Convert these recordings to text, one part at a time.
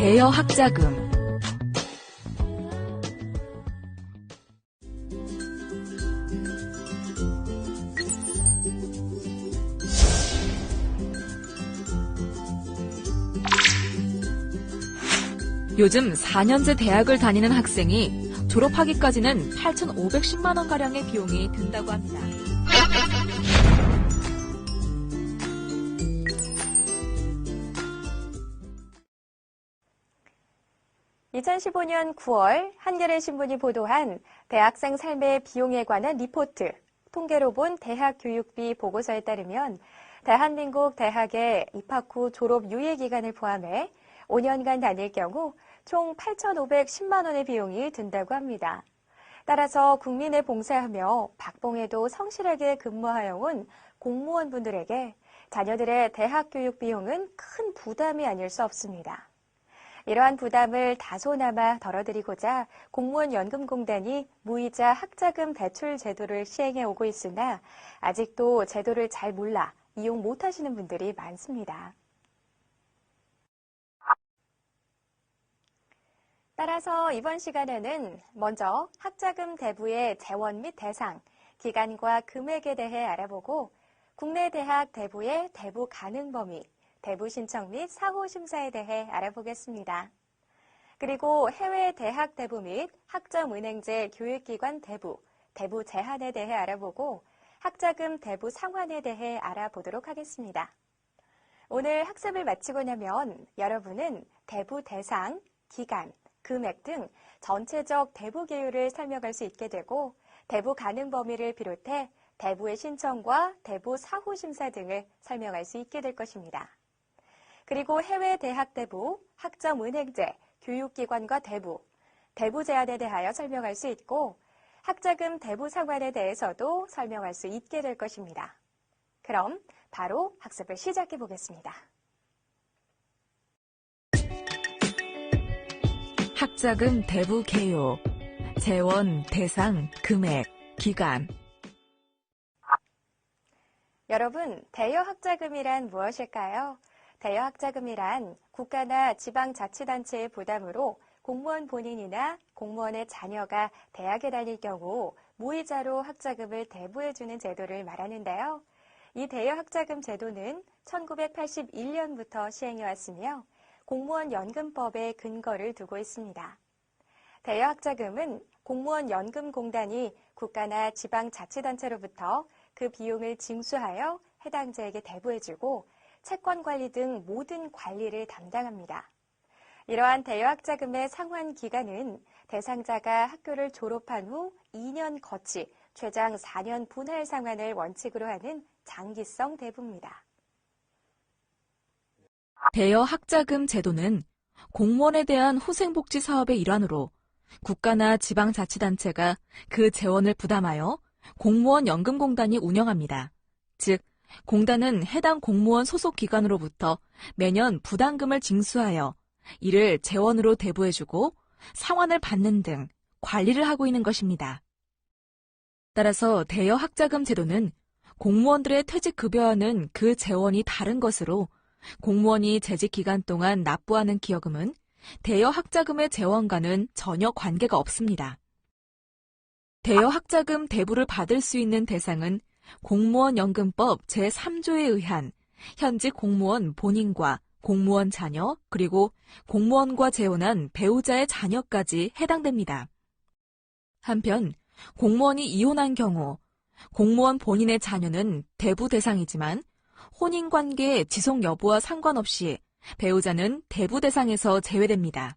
대여 학자금. 요즘 4년제 대학을 다니는 학생이 졸업하기까지는 8,510만 원가량의 비용이 든다고 합니다. 2015년 9월 한겨레 신문이 보도한 대학생 삶의 비용에 관한 리포트, 통계로 본 대학 교육비 보고서에 따르면 대한민국 대학의 입학 후 졸업 유예 기간을 포함해 5년간 다닐 경우 총 8,510만 원의 비용이 든다고 합니다. 따라서 국민에 봉사하며 박봉에도 성실하게 근무하여 온 공무원분들에게 자녀들의 대학 교육 비용은 큰 부담이 아닐 수 없습니다. 이러한 부담을 다소나마 덜어드리고자 공무원연금공단이 무이자 학자금 대출 제도를 시행해 오고 있으나 아직도 제도를 잘 몰라 이용 못하시는 분들이 많습니다. 따라서 이번 시간에는 먼저 학자금 대부의 재원 및 대상, 기간과 금액에 대해 알아보고 국내 대학 대부의 대부 가능 범위, 대부 신청 및 사후 심사에 대해 알아보겠습니다. 그리고 해외 대학 대부 및 학점은행제 교육기관 대부, 대부 제한에 대해 알아보고 학자금 대부 상환에 대해 알아보도록 하겠습니다. 오늘 학습을 마치고 나면 여러분은 대부 대상, 기간, 금액 등 전체적 대부 계율을 설명할 수 있게 되고 대부 가능 범위를 비롯해 대부의 신청과 대부 사후 심사 등을 설명할 수 있게 될 것입니다. 그리고 해외 대학 대부, 학점은행제, 교육기관과 대부, 대부 제한에 대하여 설명할 수 있고 학자금 대부 상환에 대해서도 설명할 수 있게 될 것입니다. 그럼 바로 학습을 시작해 보겠습니다. 학자금 대부 개요, 재원, 대상, 금액, 기간. 여러분, 대여 학자금이란 무엇일까요? 대여 학자금이란 국가나 지방자치단체의 부담으로 공무원 본인이나 공무원의 자녀가 대학에 다닐 경우 무이자로 학자금을 대부해주는 제도를 말하는데요. 이 대여 학자금 제도는 1981년부터 시행해왔으며 공무원 연금법에 근거를 두고 있습니다. 대여 학자금은 공무원 연금공단이 국가나 지방자치단체로부터 그 비용을 징수하여 해당자에게 대부해주고 채권 관리 등 모든 관리를 담당합니다. 이러한 대여 학자금의 상환 기간은 대상자가 학교를 졸업한 후 2년 거치, 최장 4년 분할 상환을 원칙으로 하는 장기성 대부입니다. 대여 학자금 제도는 공무원에 대한 후생복지 사업의 일환으로 국가나 지방자치단체가 그 재원을 부담하여 공무원 연금공단이 운영합니다. 즉, 공단은 해당 공무원 소속 기관으로부터 매년 부담금을 징수하여 이를 재원으로 대부해주고 상환을 받는 등 관리를 하고 있는 것입니다. 따라서 대여 학자금 제도는 공무원들의 퇴직급여와는 그 재원이 다른 것으로 공무원이 재직 기간 동안 납부하는 기여금은 대여 학자금의 재원과는 전혀 관계가 없습니다. 대여 학자금 대부를 받을 수 있는 대상은 공무원연금법 제3조에 의한 현직 공무원 본인과 공무원 자녀 그리고 공무원과 재혼한 배우자의 자녀까지 해당됩니다. 한편 공무원이 이혼한 경우 공무원 본인의 자녀는 대부 대상이지만 혼인관계의 지속 여부와 상관없이 배우자는 대부 대상에서 제외됩니다.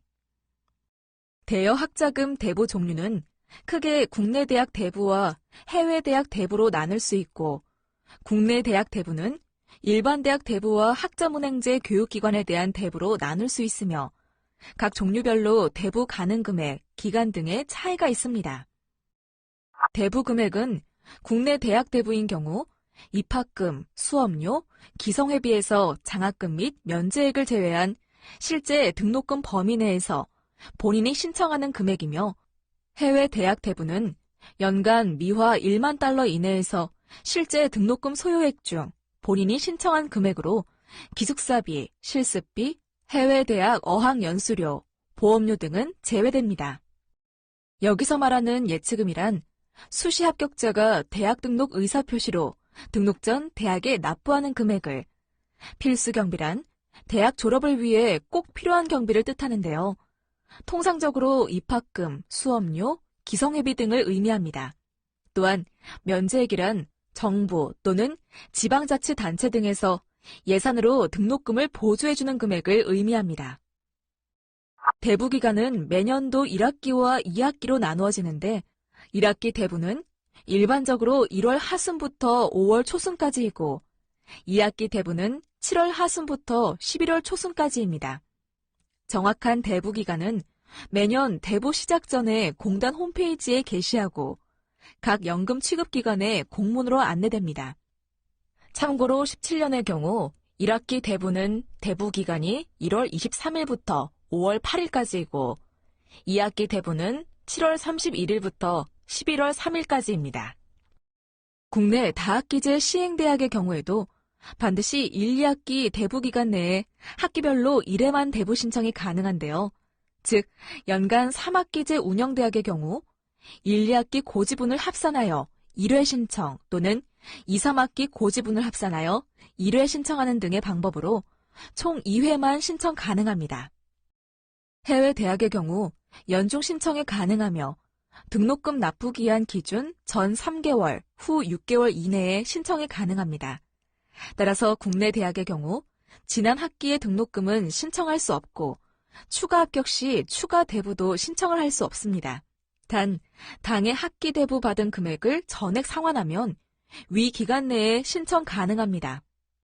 대여 학자금 대부 종류는 크게 국내 대학 대부와 해외 대학 대부로 나눌 수 있고 국내 대학 대부는 일반 대학 대부와 학점은행제 교육기관에 대한 대부로 나눌 수 있으며 각 종류별로 대부 가능 금액, 기간 등의 차이가 있습니다. 대부 금액은 국내 대학 대부인 경우 입학금, 수업료, 기성회비에서 장학금 및 면제액을 제외한 실제 등록금 범위 내에서 본인이 신청하는 금액이며 해외 대학 대부는 연간 미화 1만 달러 이내에서 실제 등록금 소요액 중 본인이 신청한 금액으로 기숙사비, 실습비, 해외 대학 어학연수료, 보험료 등은 제외됩니다. 여기서 말하는 예치금이란 수시 합격자가 대학 등록 의사표시로 등록 전 대학에 납부하는 금액을, 필수 경비란 대학 졸업을 위해 꼭 필요한 경비를 뜻하는데요. 통상적으로 입학금, 수업료, 기성회비 등을 의미합니다. 또한 면제액이란 정부 또는 지방자치단체 등에서 예산으로 등록금을 보조해주는 금액을 의미합니다. 대부기간은 매년도 1학기와 2학기로 나누어지는데 1학기 대부는 일반적으로 1월 하순부터 5월 초순까지이고 2학기 대부는 7월 하순부터 11월 초순까지입니다. 정확한 대부기간은 매년 대부 시작 전에 공단 홈페이지에 게시하고 각 연금 취급기관에 공문으로 안내됩니다. 참고로 17년의 경우 1학기 대부는 대부기간이 1월 23일부터 5월 8일까지이고 2학기 대부는 7월 31일부터 11월 3일까지입니다. 국내 다학기제 시행대학의 경우에도 반드시 1, 2학기 대부기간 내에 학기별로 1회만 대부 신청이 가능한데요. 즉, 연간 3학기제 운영대학의 경우 1, 2학기 고지분을 합산하여 1회 신청 또는 2, 3학기 고지분을 합산하여 1회 신청하는 등의 방법으로 총 2회만 신청 가능합니다. 해외 대학의 경우 연중 신청이 가능하며 등록금 납부 기한 기준 전 3개월, 후 6개월 이내에 신청이 가능합니다. 따라서 국내 대학의 경우 지난 학기의 등록금은 신청할 수 없고 추가 합격 시 추가 대부도 신청을 할 수 없습니다. 단, 당해 학기 대부 받은 금액을 전액 상환하면 위 기간 내에 신청 가능합니다.